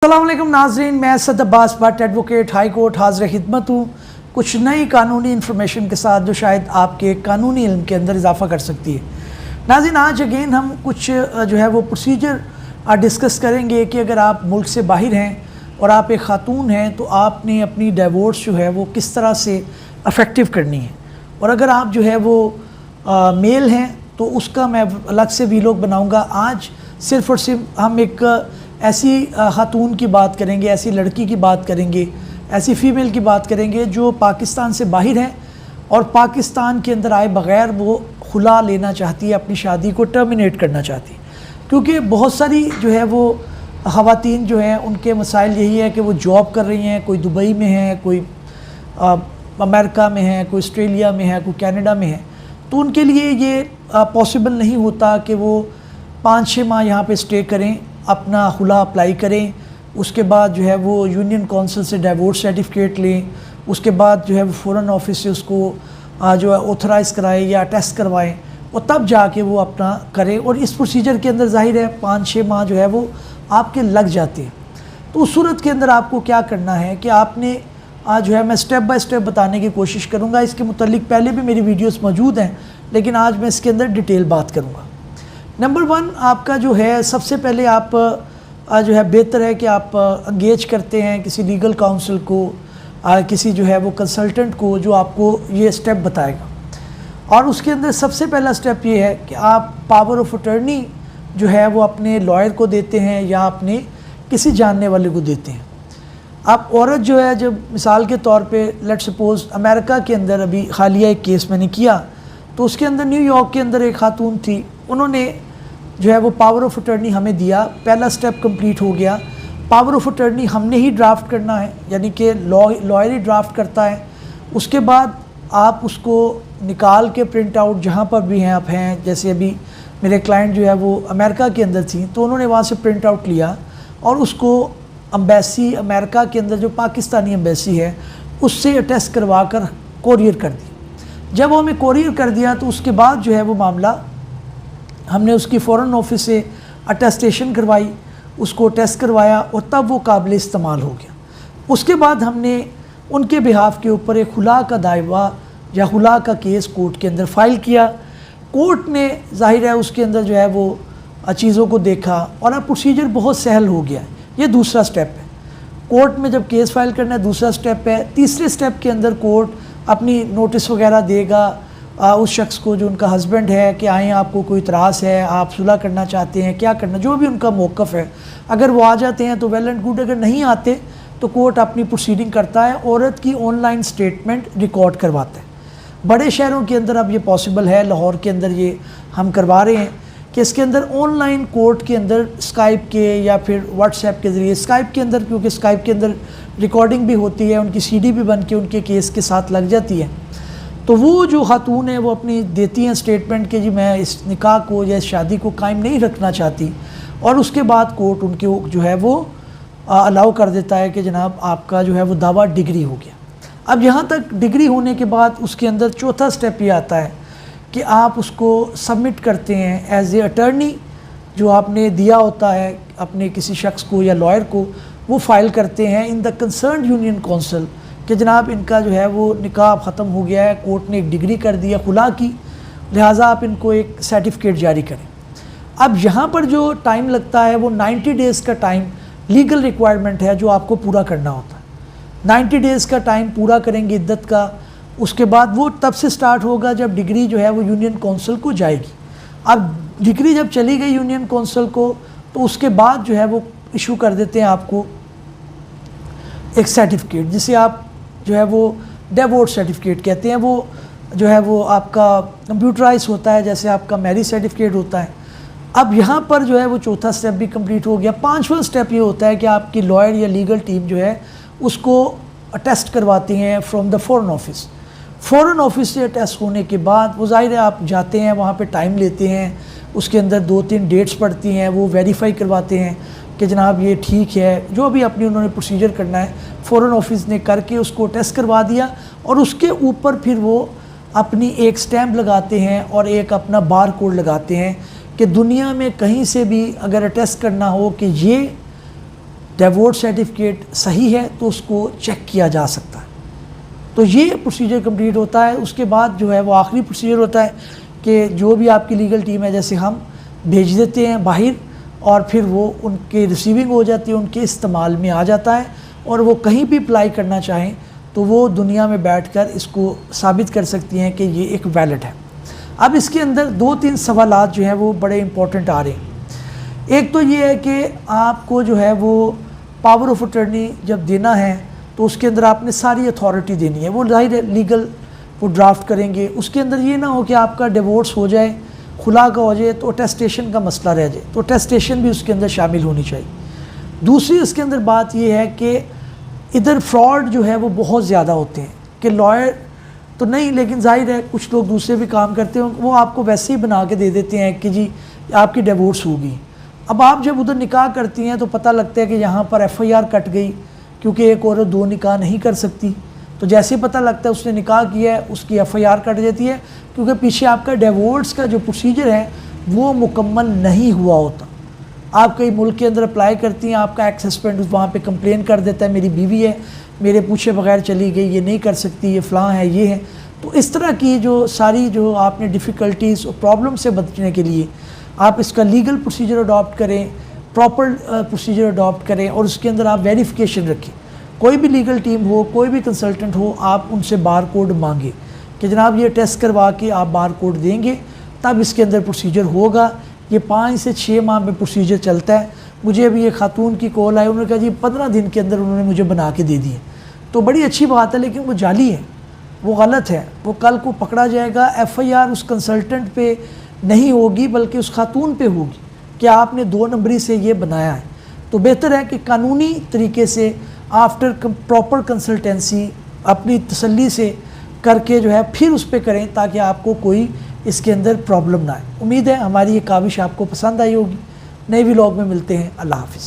अस्सलाम वालेकुम नाज़रीन, मैं सद Abbas Bhatt advocate high court हाज़िर खिदमत हूँ कुछ नई कानूनी इन्फॉर्मेशन के साथ जो शायद आपके कानूनी इल्म के अंदर इजाफ़ा कर सकती है। नाज़रीन, आज अगेन हम कुछ जो है वो प्रोसीजर डिस्कस करेंगे कि अगर आप मुल्क से बाहर हैं और आप एक ख़ातून हैं तो आपने अपनी डिवोर्स जो है वो किस तरह से अफेक्टिव करनी है, और अगर आप जो है वो मेल हैं तो उसका मैं अलग से वीलॉग बनाऊँगा। आज सिर्फ़ और सिर्फ हम एक ऐसी ख़ातून की बात करेंगे, ऐसी लड़की की बात करेंगे, ऐसी फ़ीमेल की बात करेंगे जो पाकिस्तान से बाहर है और पाकिस्तान के अंदर आए बग़ैर वो खुला लेना चाहती है, अपनी शादी को टर्मिनेट करना चाहती है। क्योंकि बहुत सारी जो है वो ख़वातीन जो हैं उनके मसाइल यही है कि वो जॉब कर रही हैं, कोई दुबई में है, कोई अमेरिका में है, कोई ऑस्ट्रेलिया में है, कोई कनाडा में है, तो उनके लिए ये पॉसिबल नहीं होता कि वो 5-6 माह यहाँ पे स्टे करें, अपना खुला अप्लाई करें, उसके बाद जो है वो यूनियन काउंसिल से डिवोर्स सर्टिफिकेट लें, उसके बाद जो है वो फ़ॉरेन ऑफिस से उसको जो है ऑथराइज़ कराएं या टेस्ट करवाएं और तब जाके वो अपना करें। और इस प्रोसीजर के अंदर ज़ाहिर है 5-6 माह जो है वो आपके लग जाते हैं। तो उस सूरत के अंदर आपको क्या करना है कि आपने आज जो है मैं स्टेप बाय स्टेप बताने की कोशिश करूँगा। इसके मुतालिक पहले भी मेरी वीडियोस मौजूद हैं, लेकिन आज मैं इसके अंदर डिटेल बात करूँगा। नंबर 1 आपका जो है, सबसे पहले आप जो है बेहतर है कि आप इंगेज करते हैं किसी लीगल काउंसिल को, किसी जो है वो कंसल्टेंट को जो आपको ये स्टेप बताएगा। और उसके अंदर सबसे पहला स्टेप ये है कि आप पावर ऑफ अटर्नी जो है वो अपने लॉयर को देते हैं या अपने किसी जानने वाले को देते हैं। आप औरत जो है, जब मिसाल के तौर पे लेट्स सपोज़ अमेरिका के अंदर अभी हालिया एक केस मैंने किया, तो उसके अंदर न्यूयॉर्क के अंदर एक खातून थी, उन्होंने जो है वो पावर ऑफ अटर्नी हमें दिया। पहला स्टेप कंप्लीट हो गया। पावर ऑफ अटर्नी हमने ही ड्राफ्ट करना है, यानी कि लॉयर ही ड्राफ्ट करता है। उसके बाद आप उसको निकाल के प्रिंट आउट जहाँ पर भी हैं आप हैं, जैसे अभी मेरे क्लाइंट जो है वो अमेरिका के अंदर थी, तो उन्होंने वहाँ से प्रिंट आउट लिया और उसको अम्बेसी अमेरिका के अंदर जो पाकिस्तानी अम्बेसी है उससे अटेस्ट करवा कर कोरियर कर दी। जब वो हमें कोरियर कर दिया तो उसके बाद जो है वो मामला हमने उसकी फ़ॉरेन ऑफिस से अटेस्टेशन करवाई, उसको टेस्ट करवाया और तब वो काबिल इस्तेमाल हो गया। उसके बाद हमने उनके बिहाफ के ऊपर एक खुला का दावा या खुला का केस कोर्ट के अंदर फ़ाइल किया। कोर्ट ने ज़ाहिर है उसके अंदर जो है वो चीज़ों को देखा और अब प्रोसीजर बहुत सहल हो गया। ये दूसरा स्टेप है। कोर्ट में जब केस फाइल करना है, दूसरा स्टेप है। तीसरे स्टेप के अंदर कोर्ट अपनी नोटिस वगैरह देगा उस शख्स को जो उनका हस्बैंड है कि आएँ, आपको कोई इतराज़ है, आप सुलह करना चाहते हैं, क्या करना, जो भी उनका मौक़िफ़ है। अगर वो आ जाते हैं तो वेल एंड गुड, अगर नहीं आते तो कोर्ट अपनी प्रोसीडिंग करता है, औरत की ऑनलाइन स्टेटमेंट रिकॉर्ड करवाता है। बड़े शहरों के अंदर अब ये पॉसिबल है, लाहौर के अंदर ये हम करवा रहे हैं कि इसके अंदर ऑनलाइन कोर्ट के अंदर स्काइप के या फिर व्हाट्सएप के ज़रिए, स्काइप के अंदर क्योंकि स्काइप के अंदर रिकॉर्डिंग भी होती है, उनकी CD भी बन के उनके केस के साथ लग जाती है। तो वो जो खातून है वो अपनी देती हैं स्टेटमेंट कि जी मैं इस निकाह को या इस शादी को कायम नहीं रखना चाहती, और उसके बाद कोर्ट उनके जो है वो अलाउ कर देता है कि जनाब आपका जो है वो दावा डिग्री हो गया। अब यहाँ तक डिग्री होने के बाद उसके अंदर चौथा स्टेप ये आता है कि आप उसको सबमिट करते हैं एज ए अटर्नी, जो आपने दिया होता है अपने किसी शख्स को या लॉयर को, वो फ़ाइल करते हैं in the concern union council कि जनाब इनका जो है वो निकाह ख़त्म हो गया है, कोर्ट ने एक डिग्री कर दिया खुला की, लिहाजा आप इनको एक सर्टिफिकेट जारी करें। अब यहाँ पर जो टाइम लगता है वो 90 डेज़ का टाइम लीगल रिक्वायरमेंट है जो आपको पूरा करना होता है। 90 डेज़ का टाइम पूरा करेंगे इद्दत का। उसके बाद वो तब से स्टार्ट होगा जब डिग्री जो है वो यूनियन काउंसिल को जाएगी। अब डिग्री जब चली गई यूनियन काउंसिल को तो उसके बाद जो है वो इशू कर देते हैं आपको एक सर्टिफिकेट, जिसे आप जो है वो डिवोर्स सर्टिफिकेट कहते हैं। वो जो है वो आपका कंप्यूटराइज होता है, जैसे आपका मैरिज सर्टिफिकेट होता है। अब यहाँ पर जो है वो चौथा स्टेप भी कंप्लीट हो गया। 5वां स्टेप ये होता है कि आपकी लॉयर या लीगल टीम जो है उसको अटेस्ट करवाती हैं from the foreign office. Foreign office से अटेस्ट होने के बाद वो ज़ाहिर है आप जाते हैं, वहाँ पे टाइम लेते हैं, उसके अंदर 2-3 डेट्स पड़ती हैं, वो वेरीफाई करवाते हैं कि जनाब ये ठीक है, जो भी अपनी उन्होंने प्रोसीजर करना है फ़ॉरेन ऑफिस ने करके उसको टेस्ट करवा दिया, और उसके ऊपर फिर वो अपनी एक स्टैम्प लगाते हैं और एक अपना बार कोड लगाते हैं कि दुनिया में कहीं से भी अगर अटेस्ट करना हो कि ये डिवोर्स सर्टिफिकेट सही है तो उसको चेक किया जा सकता है। तो ये प्रोसीजर कंप्लीट होता है। उसके बाद जो है वो आखिरी प्रोसीजर होता है कि जो भी आपकी लीगल टीम है, जैसे हम भेज देते हैं बाहर, और फिर वो उनके रिसीविंग हो जाती है, उनके इस्तेमाल में आ जाता है, और वो कहीं भी अप्लाई करना चाहें तो वो दुनिया में बैठकर इसको साबित कर सकती हैं कि ये एक वैलिड है। अब इसके अंदर 2-3 सवालात जो हैं वो बड़े इंपॉर्टेंट आ रहे हैं। एक तो ये है कि आपको जो है वो पावर ऑफ अटर्नी जब देना है तो उसके अंदर आपने सारी अथॉरिटी देनी है। वो जाहिर है लीगल वो ड्राफ्ट करेंगे, उसके अंदर ये ना हो कि आपका डिवोर्स हो जाए, खुला का हो जाए, तो अटेस्टेशन का मसला रह जाए, तो अटेस्टेशन भी उसके अंदर शामिल होनी चाहिए। दूसरी उसके अंदर बात ये है कि इधर फ्रॉड जो है वो बहुत ज़्यादा होते हैं कि लॉयर तो नहीं, लेकिन जाहिर है कुछ लोग दूसरे भी काम करते हैं, वो आपको वैसे ही बना के दे देते हैं कि जी आपकी डिवोर्स होगी। अब आप जब उधर निकाह करती हैं तो पता लगता है कि यहाँ पर FIR कट गई, क्योंकि एक औरत 2 निकाह नहीं कर सकती। तो जैसे ही पता लगता है उसने निकाह किया है, उसकी FIR कट जाती है, क्योंकि पीछे आपका डिवोर्स का जो प्रोसीजर है वो मुकम्मल नहीं हुआ होता। आप कई मुल्क के अंदर अप्लाई करती हैं, आपका एक्स हस्बैंड वहाँ पे कंप्लेन कर देता है मेरी बीवी है, मेरे पूछे बगैर चली गई, ये नहीं कर सकती, ये फ़लाँ है, ये है। तो इस तरह की जो सारी जो आपने डिफ़िकल्टीज़ और प्रॉब्लम से बचने के लिए आप इसका लीगल प्रोसीजर अडॉप्ट करें, प्रॉपर प्रोसीजर अडॉप्ट करें, और उसके अंदर आप वेरिफिकेशन रखें। कोई भी लीगल टीम हो, कोई भी कंसल्टेंट हो, आप उनसे बार कोड मांगे कि जनाब ये टेस्ट करवा के आप बार कोड देंगे, तब इसके अंदर प्रोसीजर होगा। ये 5 से 6 माह में प्रोसीजर चलता है। मुझे अभी ये खातून की कॉल आई, उन्होंने कहा जी 15 दिन के अंदर उन्होंने मुझे बना के दे दिए। तो बड़ी अच्छी बात है, लेकिन वो जाली है, वो गलत है, वो कल को पकड़ा जाएगा। FIR उस कंसल्टेंट पे नहीं होगी बल्कि उस खातून पे होगी कि आपने 2 नंबरी से ये बनाया है। तो बेहतर है कि कानूनी तरीके से आफ्टर प्रॉपर कंसल्टेंसी अपनी तसल्ली से करके जो है फिर उस पर करें, ताकि आपको कोई इसके अंदर प्रॉब्लम ना आए। उम्मीद है हमारी ये काविश आपको पसंद आई होगी। नए व्लॉग में मिलते हैं। अल्लाह हाफ़िज़।